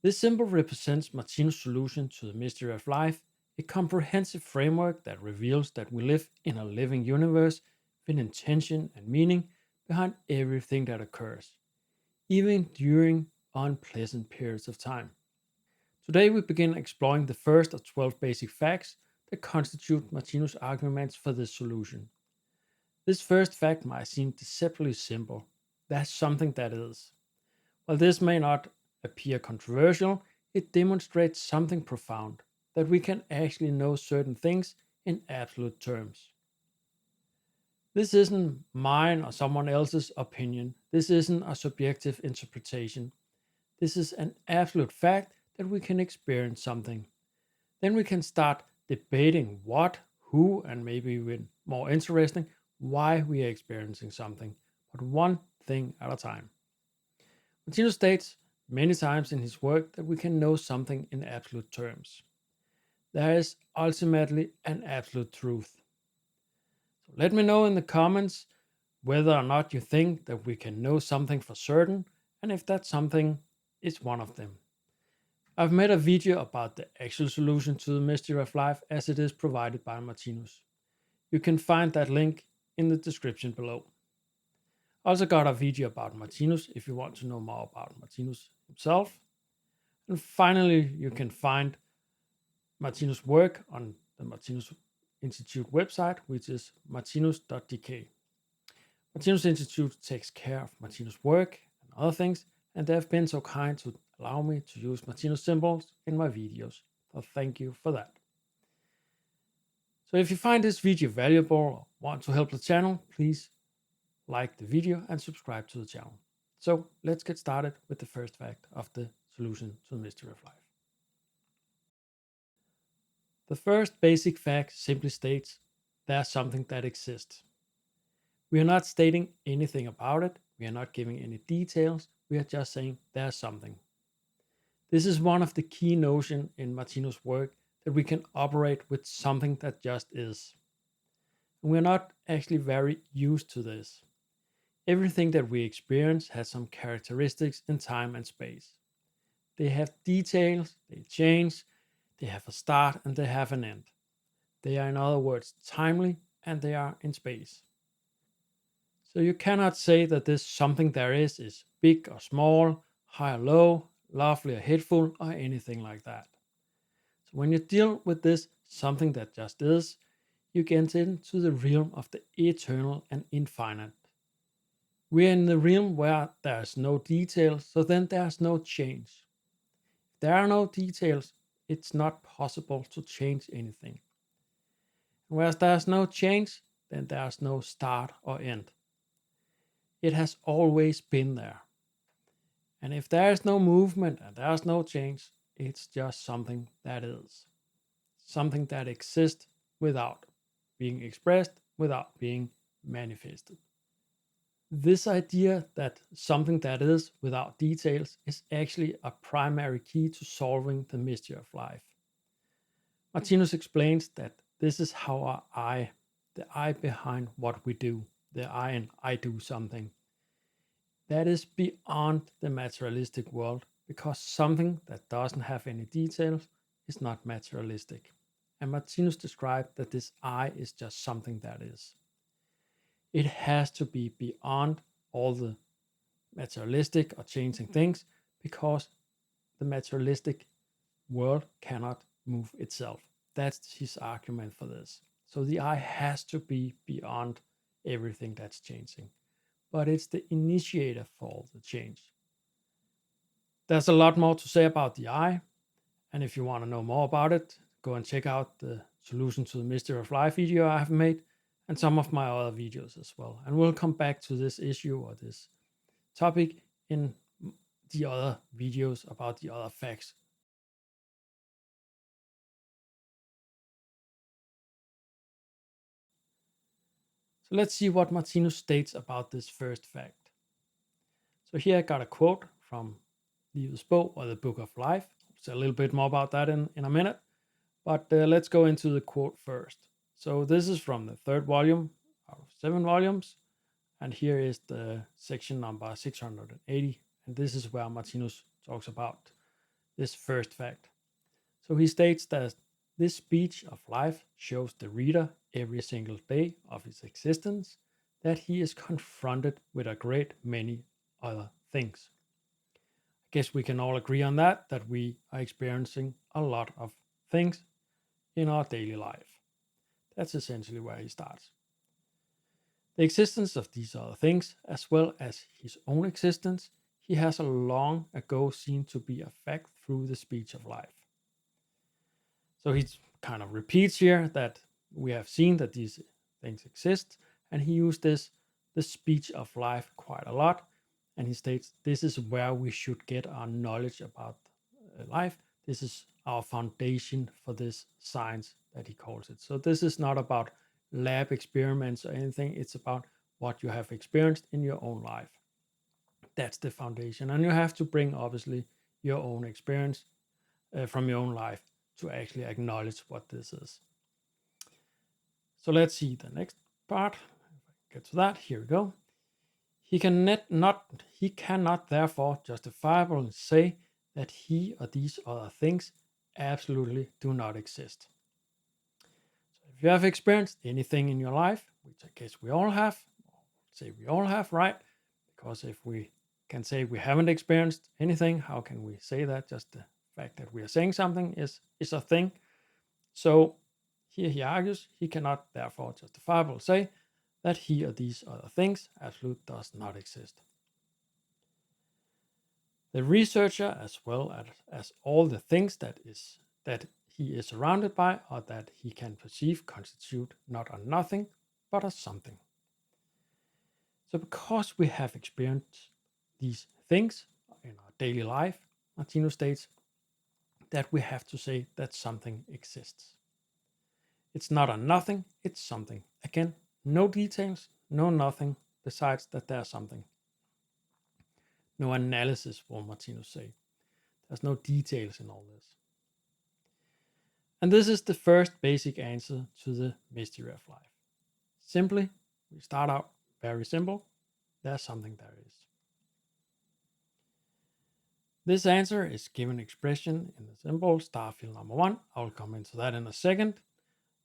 This symbol represents Martinus' solution to the mystery of life, a comprehensive framework that reveals that we live in a living universe with intention and meaning behind everything that occurs, even during unpleasant periods of time. Today, we begin exploring the first of 12 basic facts that constitute Martinus' arguments for this solution. This first fact might seem deceptively simple. That's something that is. While this may not appear controversial, it demonstrates something profound that we can actually know certain things in absolute terms. This isn't mine or someone else's opinion. This isn't a subjective interpretation. This is an absolute fact that we can experience something. Then we can start debating what, who, and maybe even more interesting, why we are experiencing something, but one thing at a time. Martinus states many times in his work that we can know something in absolute terms. There is ultimately an absolute truth. So let me know in the comments whether or not you think that we can know something for certain and if that something is one of them. I've made a video about the actual solution to the mystery of life as it is provided by Martinus. You can find that link in the description below. I also got a video about Martinus if you want to know more about Martinus himself. And finally, you can find Martinus' work on the Martinus Institute website, which is martinus.dk. Martinus Institute takes care of Martinus' work and other things, and they have been so kind to allow me to use Martinus symbols in my videos. So thank you for that. So if you find this video valuable or want to help the channel, please like the video and subscribe to the channel. So let's get started with the first fact of the solution to the mystery of life. The first basic fact simply states there's something that exists. We are not stating anything about it, we are not giving any details, we are just saying there's something. This is one of the key notions in Martinus' work, that we can operate with something that just is. And we're not actually very used to this. Everything that we experience has some characteristics in time and space. They have details, they change, they have a start and they have an end. They are, in other words, timely and they are in space. So you cannot say that this something there is big or small, high or low, lovely or hateful, or anything like that. So when you deal with this something that just is, you get into the realm of the eternal and infinite. We are in the realm where there's no details, so then there's no change. If there are no details, it's not possible to change anything. Whereas there's no change, then there's no start or end. It has always been there. And if there is no movement and there's no change, it's just something that is. Something that exists without being expressed, without being manifested. This idea that something that is without details is actually a primary key to solving the mystery of life. Martinus explains that this is how our I, the I behind what we do, the I in I do something, that is beyond the materialistic world, because something that doesn't have any details is not materialistic. And Martinus described that this I is just something that is. It has to be beyond all the materialistic or changing things, because the materialistic world cannot move itself. That's his argument for this. So the I has to be beyond everything that's changing, but it's the initiator for all the change. There's a lot more to say about the I, and if you want to know more about it, go and check out the Solution to the Mystery of Life video I have made, and some of my other videos as well. And we'll come back to this issue or this topic in the other videos about the other facts. So let's see what Martinus states about this first fact. So here I got a quote from Livets Bog or the Book of Life. I'll say a little bit more about that in a minute, but let's go into the quote first. So this is from the third volume out of 7 volumes, and here is the section number 680, and this is where Martinus talks about this first fact. So he states that this speech of life shows the reader every single day of his existence that he is confronted with a great many other things. I guess we can all agree on that we are experiencing a lot of things in our daily life. That's essentially where he starts. The existence of these other things, as well as his own existence, he has long ago seen to be a fact through the speech of life. So he kind of repeats here that we have seen that these things exist, and he used the speech of life quite a lot. And he states this is where we should get our knowledge about life. This is our foundation for this science that he calls it. So this is not about lab experiments or anything, it's about what you have experienced in your own life. That's the foundation. And you have to bring, obviously, your own experience from your own life to actually acknowledge what this is. So let's see the next part. If I get to that, here we go. He cannot therefore justifiably say that he or these other things absolutely do not exist. So if you have experienced anything in your life, which I guess we all have, say we all have, right? Because if we can say we haven't experienced anything, how can we say that? Just the fact that we are saying something is a thing. So here he argues he cannot therefore justifiably say that he or these other things absolutely does not exist. The researcher, as well as all the things that he is surrounded by or that he can perceive, constitute not a nothing, but a something. So because we have experienced these things in our daily life, Martinus states that we have to say that something exists. It's not a nothing, it's something. Again, no details, no nothing, besides that there's something. No analysis, will Martinus say. There's no details in all this. And this is the first basic answer to the mystery of life. Simply, we start out very simple. There's something there is. This answer is given expression in the symbol star field number 1. I will come into that in a second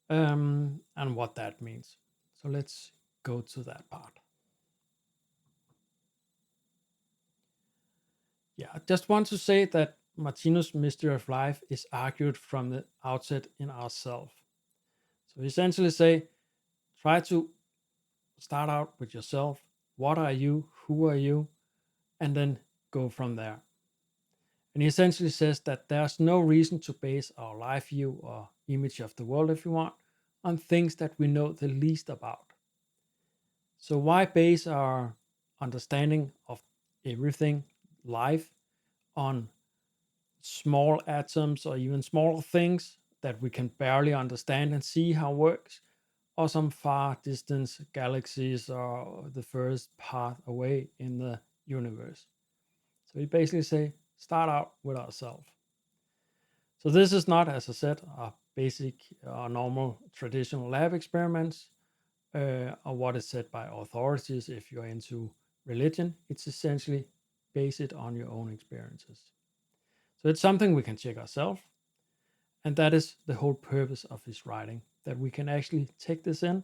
and what that means. So let's go to that part. Yeah, I just want to say that Martinus' mystery of life is argued from the outset in ourself. So essentially say, try to start out with yourself. What are you? Who are you? And then go from there. And he essentially says that there's no reason to base our life view or image of the world, if you want, on things that we know the least about. So why base our understanding of everything, life, on small atoms or even smaller things that we can barely understand and see how it works, or some far distance galaxies or the first path away in the universe? So he basically say, start out with ourselves. So this is not, as I said, a basic normal traditional lab experiments or what is said by authorities if you're into religion. It's essentially based on your own experiences. So it's something we can check ourselves. And that is the whole purpose of his writing, that we can actually take this in.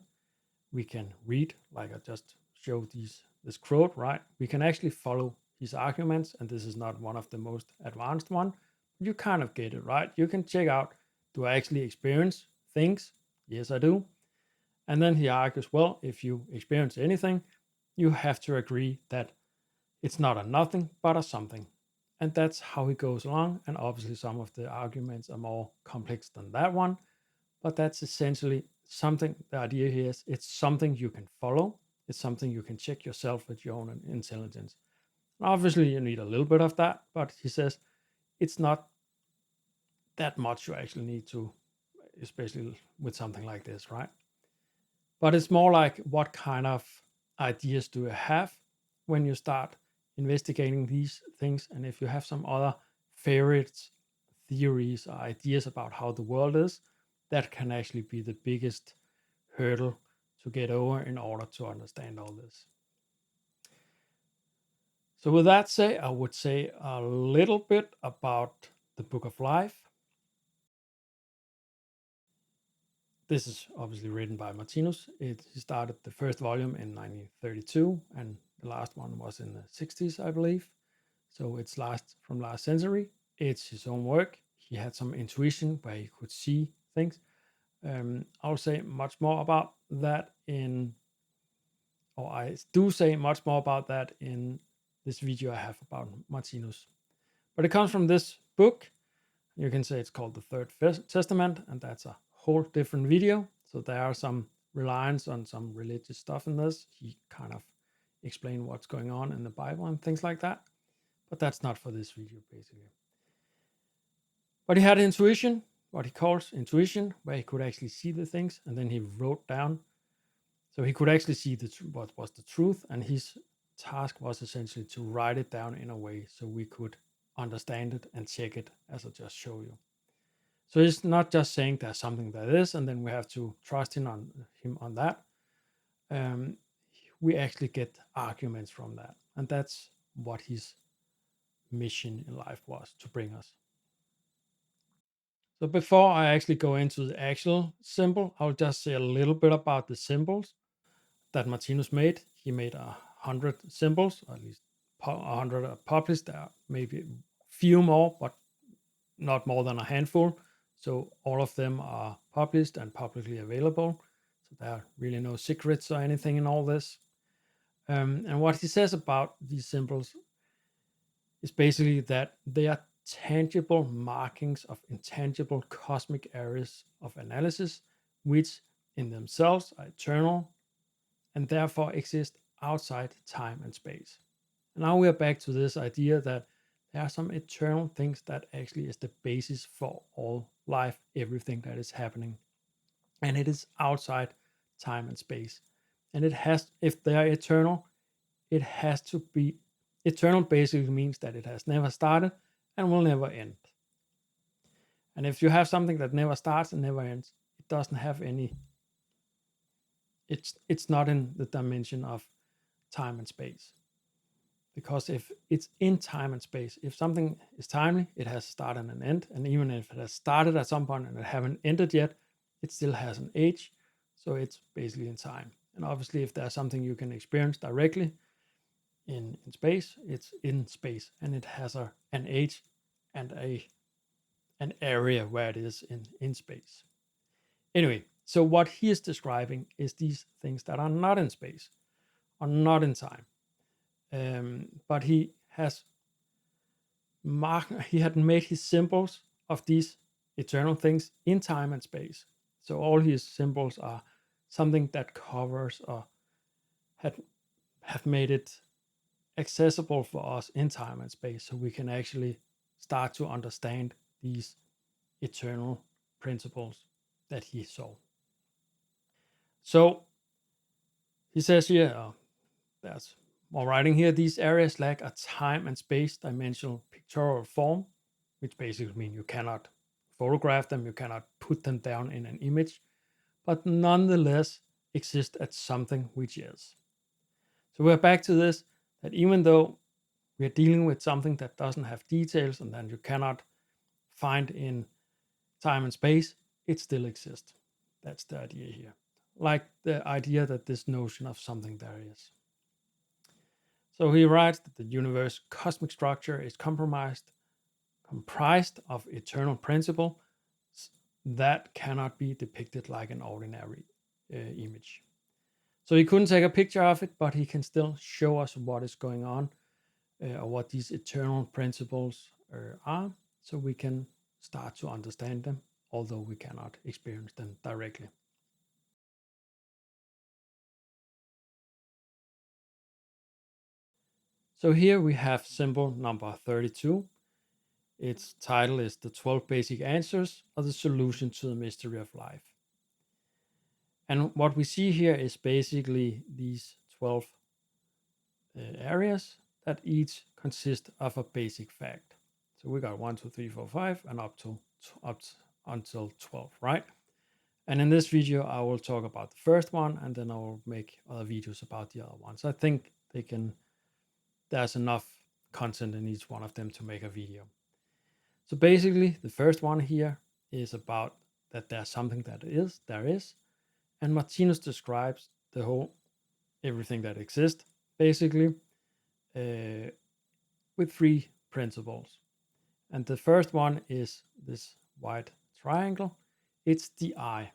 We can read, like I just showed this quote, right? We can actually follow his arguments, and this is not one of the most advanced one. You kind of get it, right? You can check out, do I actually experience things? Yes, I do. And then he argues, well, if you experience anything, you have to agree that it's not a nothing, but a something. And that's how he goes along. And obviously, some of the arguments are more complex than that one. But that's essentially something. The idea here is it's something you can follow, it's something you can check yourself with your own intelligence. And obviously, you need a little bit of that. But he says it's not that much you actually need to, especially with something like this, right? But it's more like what kind of ideas do you have when you start investigating these things, and if you have some other favorite theories or ideas about how the world is, that can actually be the biggest hurdle to get over in order to understand all this. So with that said, I would say a little bit about the Book of Life. This is obviously written by Martinus. He started the first volume in 1932, and the last one was in the 60s, I believe. So it's from last century. It's his own work. He had some intuition where he could see things. I'll say much more about that or I do say much more about that in this video I have about Martinus. But it comes from this book. You can say it's called the Third Testament, and that's a whole different video. So there are some reliance on some religious stuff in this. He kind of explained what's going on in the Bible and things like that. But that's not for this video, basically. But he had intuition, what he calls intuition, where he could actually see the things, and then he wrote down. So he could actually see what was the truth, and his task was essentially to write it down in a way so we could understand it and check it, as I just showed you. So it's not just saying there's something that is, and then we have to trust him on that. We actually get arguments from that, and that's what his mission in life was, to bring us. So before I actually go into the actual symbol, I'll just say a little bit about the symbols that Martinus made. He made 100 symbols, or at least 100 are published. There are maybe few more, but not more than a handful. So all of them are published and publicly available. So there are really no secrets or anything in all this. And what he says about these symbols is basically that they are tangible markings of intangible cosmic areas of analysis, which in themselves are eternal and therefore exist outside time and space. And now we are back to this idea that there are some eternal things that actually is the basis for all life, everything that is happening. And it is outside time and space. And it has, if they are eternal, it has to be eternal, basically means that it has never started and will never end. And if you have something that never starts and never ends, it doesn't have any, it's not in the dimension of time and space. Because if it's in time and space, if something is timely, it has started and an end. And even if it has started at some point and it haven't ended yet, it still has an age. So it's basically in time. And obviously, if there's something you can experience directly in space, it's in space. And it has an age and an area where it is in space. Anyway, so what he is describing is these things that are not in space, are not in time. But he had made his symbols of these eternal things in time and space. So all his symbols are something that covers or have made it accessible for us in time and space, so we can actually start to understand these eternal principles that he saw. So he says here, there's more writing here, these areas lack a time and space dimensional pictorial form, which basically means you cannot photograph them, you cannot put them down in an image, but nonetheless exist as something which is. So we're back to this, that even though we're dealing with something that doesn't have details and then you cannot find in time and space, it still exists. That's the idea here. Like the idea that this notion of something there is. So he writes that the universe cosmic structure is comprised of eternal principle that cannot be depicted like an ordinary image. So he couldn't take a picture of it, but he can still show us what is going on or what these eternal principles are, so we can start to understand them, although we cannot experience them directly. So here we have symbol number 32. Its title is The 12 Basic Answers or the Solution to the Mystery of Life. And what we see here is basically these 12 areas that each consist of a basic fact. So we got 1, 2, 3, 4, 5, and up until 12, right? And in this video, I will talk about the first one, and then I will make other videos about the other ones. I think there's enough content in each one of them to make a video. So basically, the first one here is about that there's something there is, and Martinus describes the whole everything that exists basically uh, with three principles. And the first one is this white triangle. It's the I.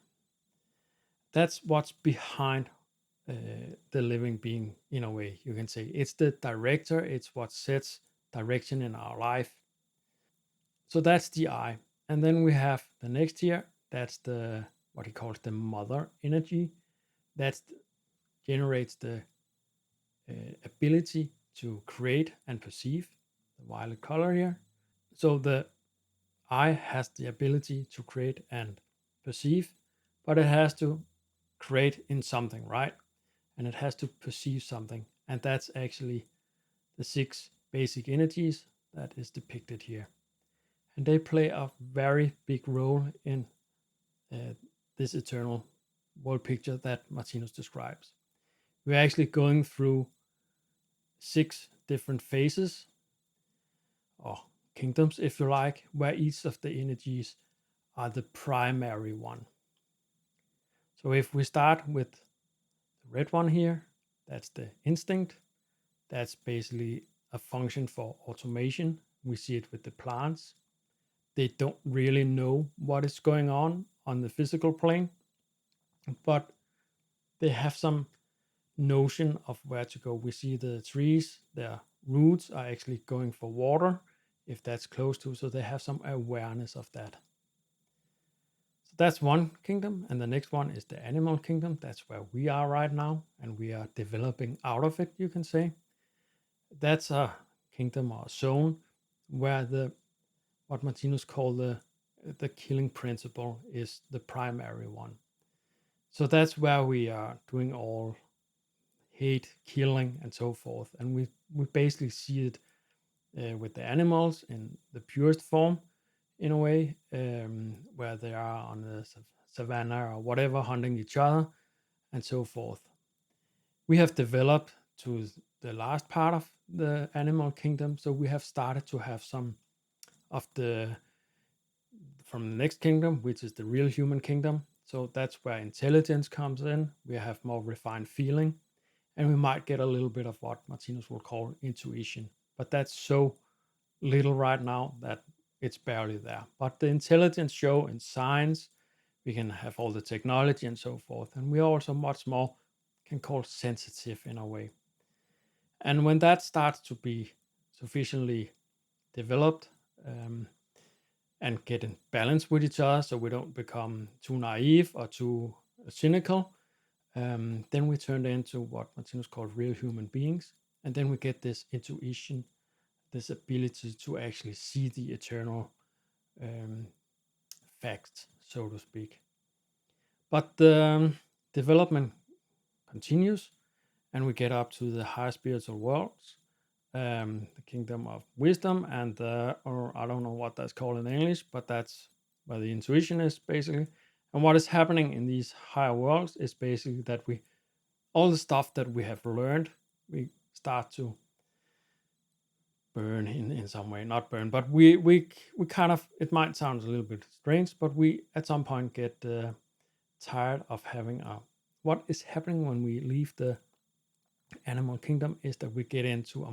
That's what's behind the living being, in a way, you can say. It's the director, it's what sets direction in our life. So that's the I. And then we have the next here, that's the what he calls the mother energy. That generates the ability to create and perceive, the violet color here. So the I has the ability to create and perceive, but it has to create in something, right? And it has to perceive something. And that's actually the six basic energies that is depicted here. And they play a very big role in uh, this eternal world picture that Martinus describes. We're actually going through six different phases or kingdoms, if you like, where each of the energies are the primary one. So if we start with the red one here, that's the instinct. That's basically a function for automation. We see it with the plants. They don't really know what is going on the physical plane, but they have some notion of where to go. We see the trees, their roots are actually going for water if that's close to, so they have some awareness of that. So that's one kingdom, and the next one is the animal kingdom. That's where we are right now, and we are developing out of it, you can say. That's a kingdom or a zone where the what Martinus called the killing principle is the primary one. So that's where we are doing all hate, killing, and so forth. And we basically see it with the animals in the purest form, in a way, where they are on the savannah or whatever, hunting each other, and so forth. We have developed to the last part of the animal kingdom, so we have started to have some of the from the next kingdom, which is the real human kingdom. So that's where intelligence comes in. We have more refined feeling, and we might get a little bit of what Martinus will call intuition. But that's so little right now that it's barely there. But the intelligence show in science, we can have all the technology and so forth. And we are also much more can call sensitive in a way. And when that starts to be sufficiently developed, and get in balance with each other so we don't become too naive or too cynical, then we turn into what Martinus called real human beings. And then we get this intuition, this ability to actually see the eternal um, facts, so to speak. But the development continues, and we get up to the higher spiritual worlds, the kingdom of wisdom, and or I don't know what that's called in English, but that's where the intuition is basically. And what is happening in these higher worlds is basically that we all the stuff that we have learned, we start to burn in some way, not burn, but we kind of, it might sound a little bit strange, but we at some point get tired of having a what is happening when we leave the animal kingdom is that we get into a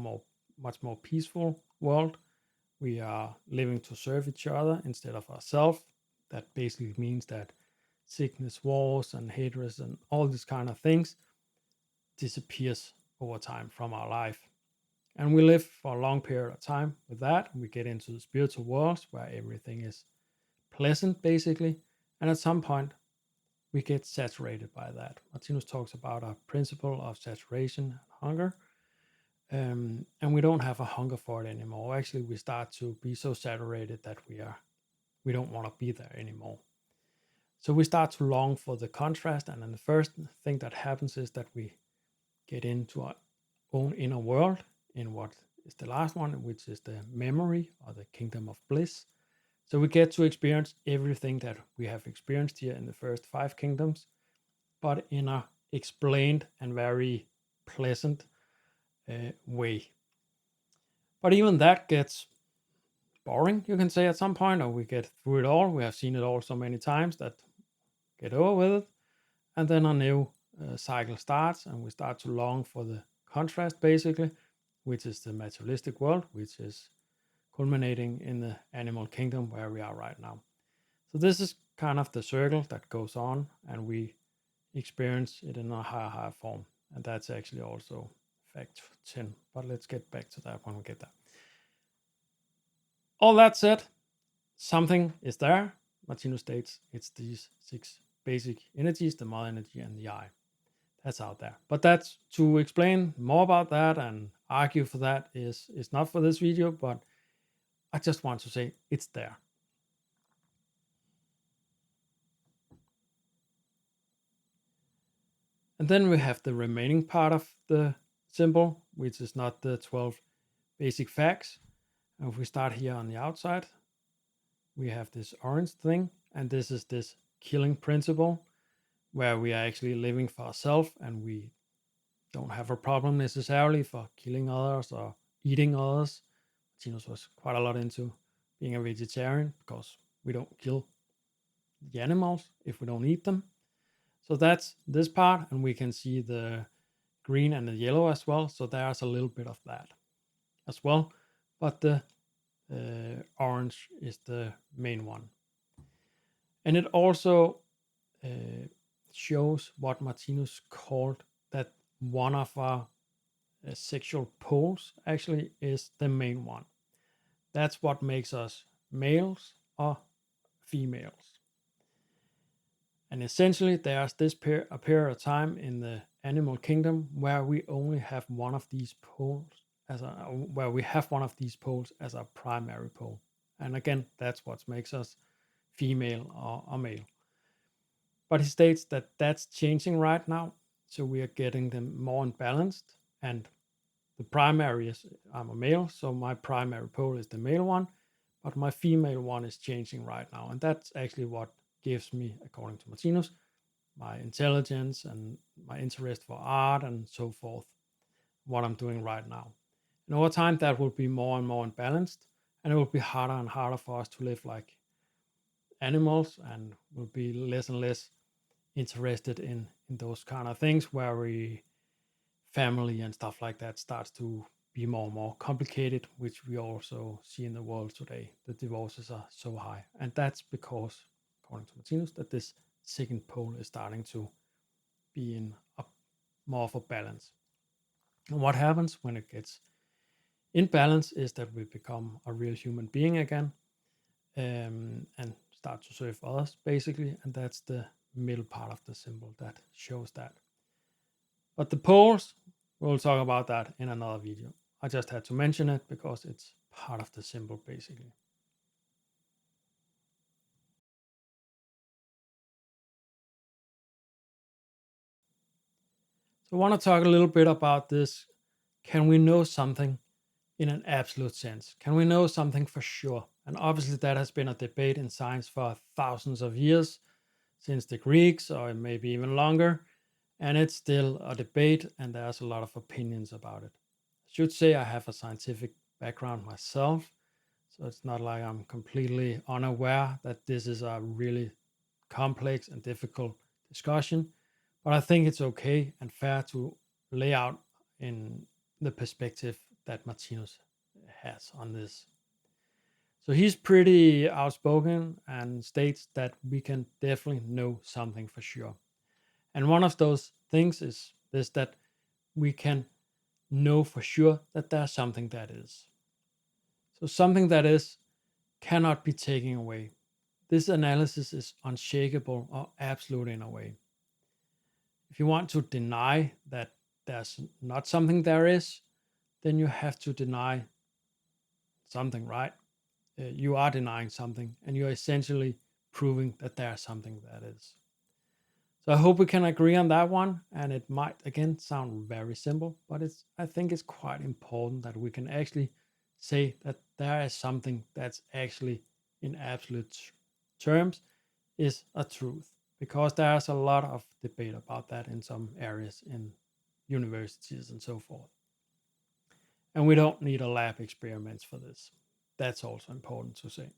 much more peaceful world. We are living to serve each other instead of ourselves. That basically means that sickness, wars, and hatred, and all these kind of things disappears over time from our life. And we live for a long period of time with that. We get into the spiritual worlds where everything is pleasant, basically. And at some point, we get saturated by that. Martinus talks about a principle of saturation and hunger. And we don't have a hunger for it anymore. Actually, we start to be so saturated that we don't want to be there anymore. So we start to long for the contrast, and then the first thing that happens is that we get into our own inner world in what is the last one, which is the memory or the kingdom of bliss. So we get to experience everything that we have experienced here in the first five kingdoms, but in a explained and very pleasant way. But even that gets boring, you can say, at some point, or we get through it all. We have seen it all so many times that get over with it. And then a new cycle starts, and we start to long for the contrast, basically, which is the materialistic world, which is culminating in the animal kingdom where we are right now. So this is kind of the circle that goes on, and we experience it in a higher form. And that's actually also fact 10. But let's get back to that when we get there. All that said, something is there. Martinus states it's these 6 basic energies, the mother energy and the I. That's out there. But that's to explain more about that and argue for that is not for this video, but I just want to say it's there. And then we have the remaining part of the symbol, which is not the 12 basic facts. And if we start here on the outside, we have this orange thing, and this is this killing principle, where we are actually living for ourselves and we don't have a problem necessarily for killing others or eating others. Martinus was quite a lot into being a vegetarian because we don't kill the animals if we don't eat them. So that's this part, and we can see the green and the yellow as well. So there's a little bit of that as well, but the orange is the main one. And it also shows what Martinus called that one of our sexual poles actually is the main one. That's what makes us males or females. And essentially, there's this a period of time in the animal kingdom where we only have one of these poles as a primary pole. And again, that's what makes us female or male. But he states that that's changing right now, so we are getting them more unbalanced. And the primary is I'm a male, so my primary pole is the male one, but my female one is changing right now, and that's actually what gives me, according to Martinus, my intelligence and my interest for art and so forth, what I'm doing right now. And over time, that will be more and more unbalanced, and it will be harder and harder for us to live like animals, and will be less and less interested in those kind of things where we family and stuff like that starts to be more and more complicated, which we also see in the world today. The divorces are so high, and that's because, according to Martinus, that this second pole is starting to be in a more of a balance. And what happens when it gets in balance is that we become a real human being again, and start to serve others, basically. And that's the middle part of the symbol that shows that. But the poles, we'll talk about that in another video. I just had to mention it because it's part of the symbol, basically. So I want to talk a little bit about this. Can we know something in an absolute sense? Can we know something for sure? And obviously that has been a debate in science for thousands of years, since the Greeks, or maybe even longer. And it's still a debate, and there's a lot of opinions about it. I should say I have a scientific background myself, so it's not like I'm completely unaware that this is a really complex and difficult discussion. But I think it's okay and fair to lay out in the perspective that Martinus has on this. So he's pretty outspoken and states that we can definitely know something for sure. And one of those things is this, that we can know for sure that there's something that is. So something that is cannot be taken away. This analysis is unshakable or absolute in a way. If you want to deny that there's not something there is, then you have to deny something, right? You are denying something, and you're essentially proving that there's something that is. So I hope we can agree on that one. And it might again sound very simple, but I think it's quite important that we can actually say that there is something that's actually in absolute terms is a truth, because there's a lot of debate about that in some areas in universities and so forth. And we don't need a lab experiments for this. That's also important to say.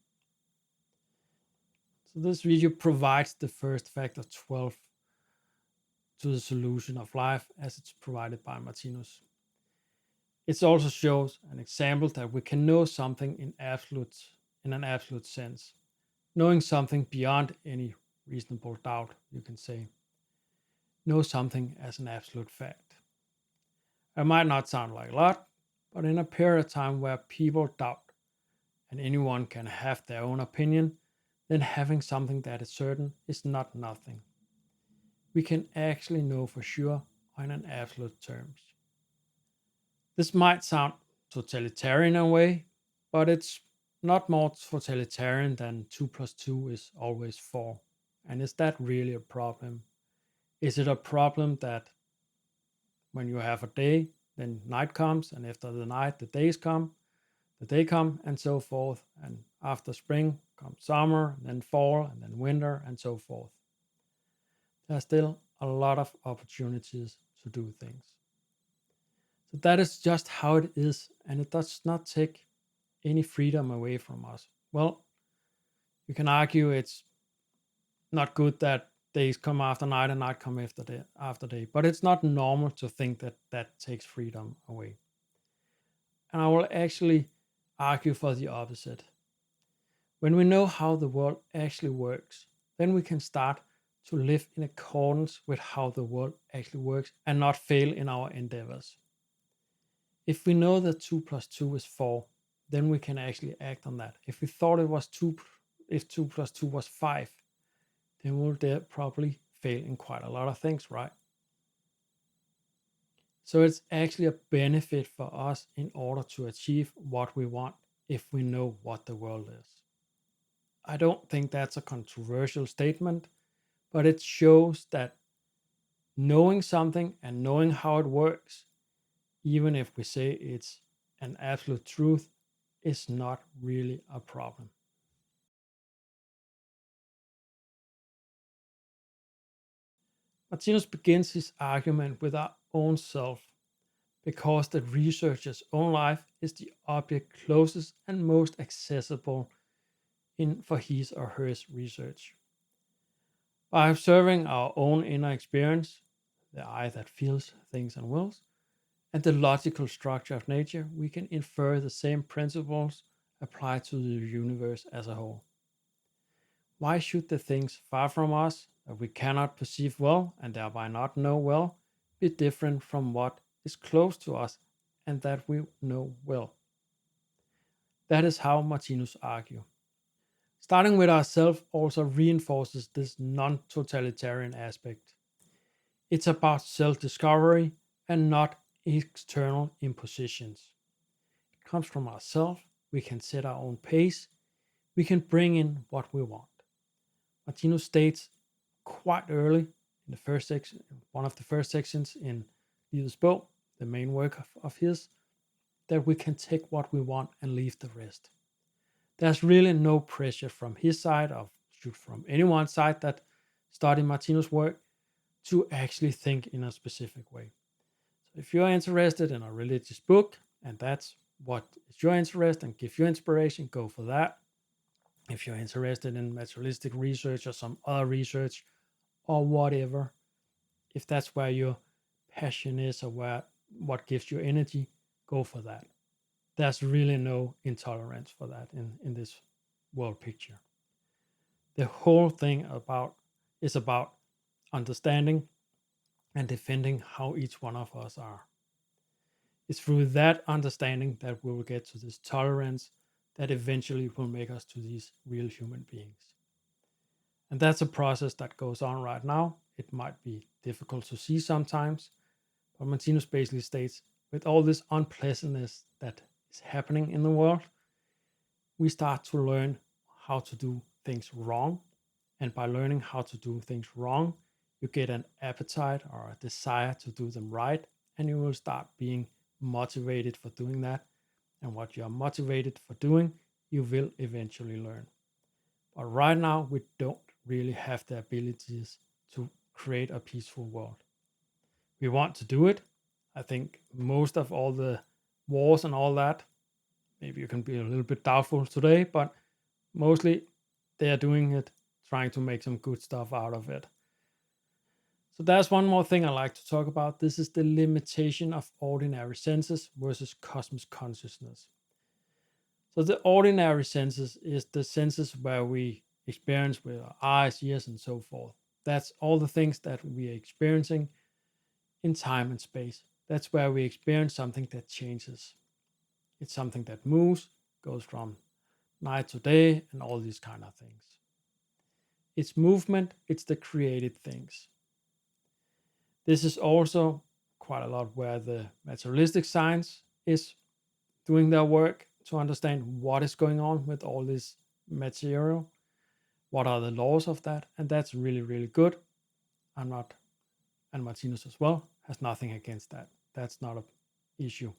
So this video provides the first factor 12 to the solution of life as it's provided by Martinus. It also shows an example that we can know something in an absolute sense, knowing something beyond any reasonable doubt, you can say. Know something as an absolute fact. It might not sound like a lot, but in a period of time where people doubt and anyone can have their own opinion, then having something that is certain is not nothing. We can actually know for sure on an absolute terms. This might sound totalitarian in a way, but it's not more totalitarian than 2 plus 2 is always 4. And is that really a problem? Is it a problem that when you have a day, then night comes, and after the night, the day come, and so forth. And after spring comes summer, and then fall, and then winter, and so forth. There's still a lot of opportunities to do things. So that is just how it is, and it does not take any freedom away from us. Well, you can argue it's not good that days come after night and night come after day, but it's not normal to think that that takes freedom away. And I will actually argue for the opposite. When we know how the world actually works, then we can start to live in accordance with how the world actually works and not fail in our endeavors. If we know that 2 plus 2 is 4, then we can actually act on that. If we thought it was 2, if 2 plus 2 was 5, then we'll probably fail in quite a lot of things, right? So it's actually a benefit for us in order to achieve what we want if we know what the world is. I don't think that's a controversial statement, but it shows that knowing something and knowing how it works, even if we say it's an absolute truth, is not really a problem. Martinus begins his argument with our own self, because the researcher's own life is the object closest and most accessible for his or her research. By observing our own inner experience, the I that feels, thinks, and wills, and the logical structure of nature, we can infer the same principles applied to the universe as a whole. Why should the things far from us that we cannot perceive well and thereby not know well be different from what is close to us and that we know well? That is how Martinus argues. Starting with ourselves also reinforces this non-totalitarian aspect. It's about self-discovery and not external impositions. It comes from ourselves. We can set our own pace. We can bring in what we want. Martinus states quite early in the first section, one of the first sections in Livets book, the main work of his, that we can take what we want and leave the rest. There's really no pressure from his side or from anyone's side that study Martinus' work to actually think in a specific way. So if you're interested in a religious book and that's what is your interest and gives you inspiration, go for that. If you're interested in materialistic research or some other research or whatever, if that's where your passion is or what gives you energy, go for that. There's really no intolerance for that in this world picture. The whole thing is about understanding and defending how each one of us are. It's through that understanding that we will get to this tolerance that eventually will make us to these real human beings. And that's a process that goes on right now. It might be difficult to see sometimes, but Martinus basically states with all this unpleasantness that is happening in the world, we start to learn how to do things wrong. And by learning how to do things wrong, you get an appetite or a desire to do them right, and you will start being motivated for doing that. And what you are motivated for doing, you will eventually learn. But right now, we don't really have the abilities to create a peaceful world. We want to do it. I think most of all the wars and all that maybe you can be a little bit doubtful today, but mostly they are doing it trying to make some good stuff out of it. So there's one more thing I like to talk about. This is the limitation of ordinary senses versus cosmic consciousness. So the ordinary senses is the senses where we experience with our eyes, ears, and so forth. That's all the things that we are experiencing in time and space. That's where we experience something that changes. It's something that moves, goes from night to day, and all these kind of things. It's movement, it's the created things. This is also quite a lot where the materialistic science is doing their work to understand what is going on with all this material, what are the laws of that, and that's really, really good. I'm not, and Martinus as well, has nothing against that. That's not an issue.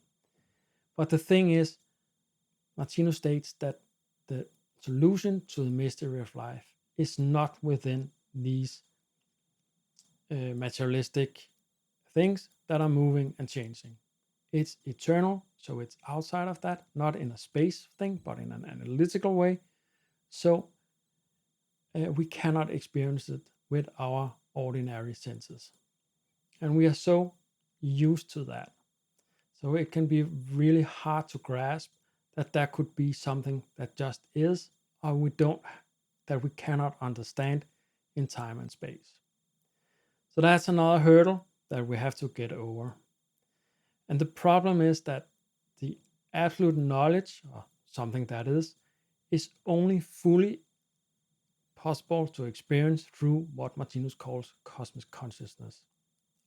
But the thing is, Martinus states that the solution to the mystery of life is not within these materialistic things that are moving and changing. It's eternal, so it's outside of that, not in a space thing, but in an analytical way. So we cannot experience it with our ordinary senses. And we are so used to that. So it can be really hard to grasp that there could be something that just is, or that we cannot understand in time and space. So that's another hurdle that we have to get over. And the problem is that the absolute knowledge, or something that is only fully possible to experience through what Martinus calls cosmic consciousness,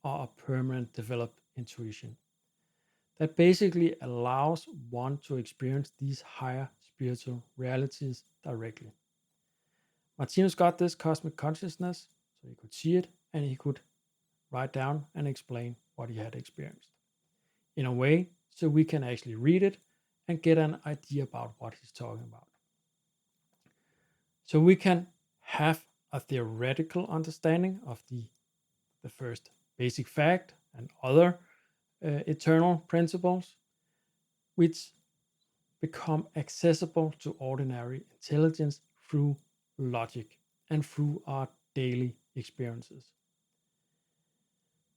or a permanent developed intuition. That basically allows one to experience these higher spiritual realities directly. Martinus got this cosmic consciousness so he could see it and he could write down and explain what he had experienced in a way so we can actually read it and get an idea about what he's talking about. So we can have a theoretical understanding of the first basic fact and other eternal principles, which become accessible to ordinary intelligence through logic and through our daily experiences.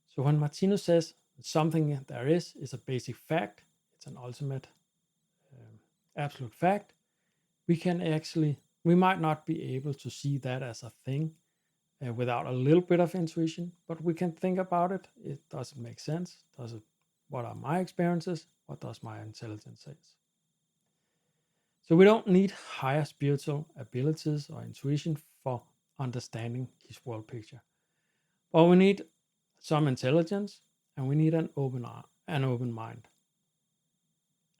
So when Martinus says something there is a basic fact, it's an ultimate absolute fact, we might not be able to see that as a thing without a little bit of intuition, but we can think about it. Does it make sense? What are my experiences? What does my intelligence say? So we don't need higher spiritual abilities or intuition for understanding his world picture. But we need some intelligence and we need an open mind.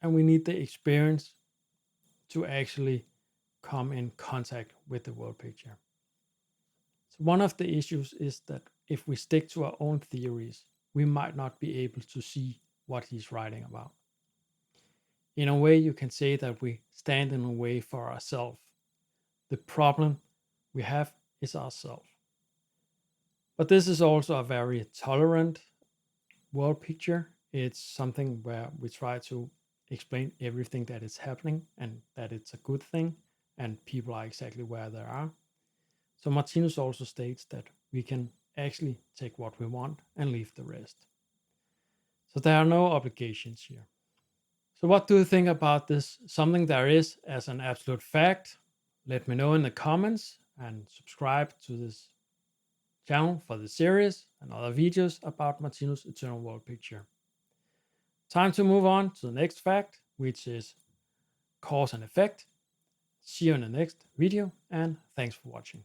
And we need the experience to actually come in contact with the world picture. So one of the issues is that if we stick to our own theories, we might not be able to see what he's writing about. In a way, you can say that we stand in a way for ourselves. The problem we have is ourselves. But this is also a very tolerant world picture. It's something where we try to explain everything that is happening and that it's a good thing and people are exactly where they are. So Martinus also states that we can actually take what we want and leave the rest. So there are no obligations here. So what do you think about this? Something there is as an absolute fact? Let me know in the comments and subscribe to this channel for the series and other videos about Martinus' eternal world picture. Time to move on to the next fact, which is cause and effect. See you in the next video and thanks for watching.